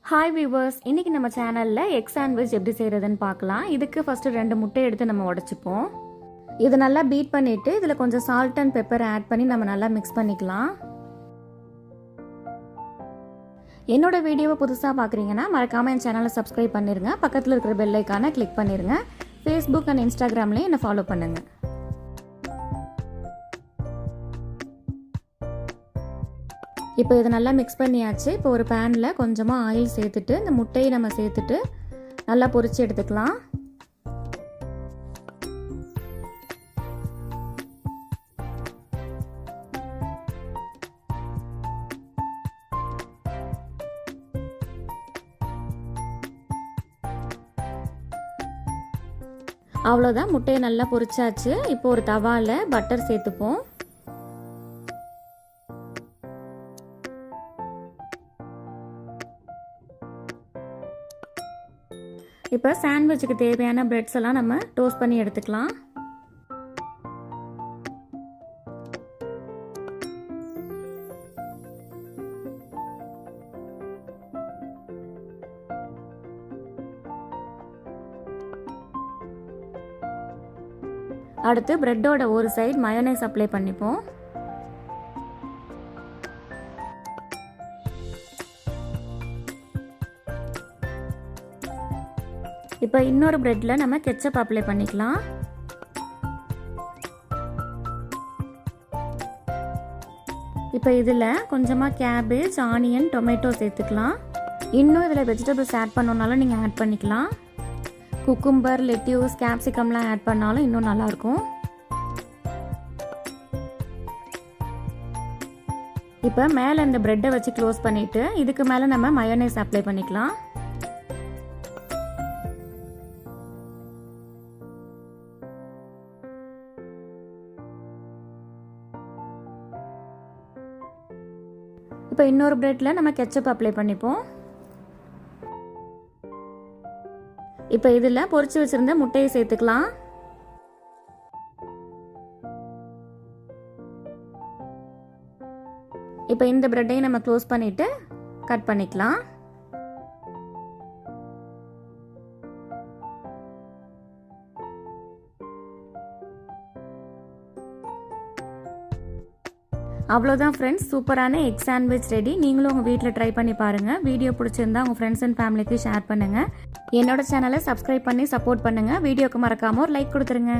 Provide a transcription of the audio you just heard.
Hi viewers, இன்றைக்கி நம்ம சேனலில் எக் சாண்ட்விச் எப்படி செய்கிறதுன்னு பார்க்கலாம். இதுக்கு ஃபஸ்ட்டு 2 முட்டை எடுத்து நம்ம உடச்சிப்போம். இது நல்லா பீட் பண்ணிவிட்டு இதில் கொஞ்சம் சால்ட் அண்ட் பெப்பர் ஆட் பண்ணி நம்ம நல்லா மிக்ஸ் பண்ணிக்கலாம். என்னோட வீடியோவை புதுசாக பார்க்குறீங்கன்னா மறக்காமல் என் சேனலை சப்ஸ்கிரைப் பண்ணிடுங்க. பக்கத்தில் இருக்கிற பெல் ஐக்கானை கிளிக் பண்ணிடுங்க. ஃபேஸ்புக் அண்ட் இன்ஸ்டாகிராம்லேயும் என்னை ஃபாலோ பண்ணுங்கள். இப்போ இதை நல்லா மிக்ஸ் பண்ணியாச்சு. இப்போ ஒரு பேனில் கொஞ்சமாக ஆயில் சேர்த்துட்டு இந்த முட்டையை நம்ம சேர்த்துட்டு நல்லா பொரிச்சு எடுத்துக்கலாம். அவ்வளோதான், முட்டையை நல்லா பொரிச்சாச்சு. இப்போ ஒரு தவாவில் பட்டர் சேர்த்துப்போம். இப்போ சாண்ட்விச்சுக்கு தேவையான பிரெட்ஸ் எல்லாம் நம்ம டோஸ்ட் பண்ணி எடுத்துக்கலாம். அடுத்து பிரெட்டோட ஒரு சைடு மயோனைஸ் அப்ளை பண்ணிப்போம். இப்போ இன்னொரு பிரெட்டில் நம்ம கெச்சப் அப்ளை பண்ணிக்கலாம். இப்போ இதில் கொஞ்சமாக கேபேஜ், ஆனியன், டொமேட்டோ சேர்த்துக்கலாம். இன்னும் இதில் வெஜிடபிள்ஸ் ஆட் பண்ணோன்னாலும் நீங்கள் ஆட் பண்ணிக்கலாம். குக்கும்பர், லெட்யூஸ், கேப்சிகம்லாம் ஆட் பண்ணாலும் இன்னும் நல்லாயிருக்கும். இப்போ மேலே இந்த பிரெட்டை வச்சு க்ளோஸ் பண்ணிவிட்டு இதுக்கு மேலே நம்ம மயோனைஸ் அப்ளை பண்ணிக்கலாம். இப்போ இன்னொரு பிரெட்டில் நம்ம கெச்சப் அப்ளை பண்ணிப்போம். இப்போ இதில் பொரிச்சு வச்சிருந்த முட்டையை சேர்த்துக்கலாம். இப்போ இந்த பிரெட்டையும் நம்ம க்ளோஸ் பண்ணிட்டு கட் பண்ணிக்கலாம். அவ்வளோதான் ஃப்ரெண்ட்ஸ், சூப்பரான எக் சாண்ட்விச் ரெடி. நீங்களும் உங்கள் வீட்டில் ட்ரை பண்ணி பாருங்கள். வீடியோ பிடிச்சிருந்தா உங்கள் ஃப்ரெண்ட்ஸ் அண்ட் ஃபேமிலிக்கு ஷேர் பண்ணுங்கள். என்னோட சேனலை சப்ஸ்கிரைப் பண்ணி சப்போர்ட் பண்ணுங்கள். வீடியோக்கு மறக்காமல் ஒரு லைக் கொடுத்துருங்க.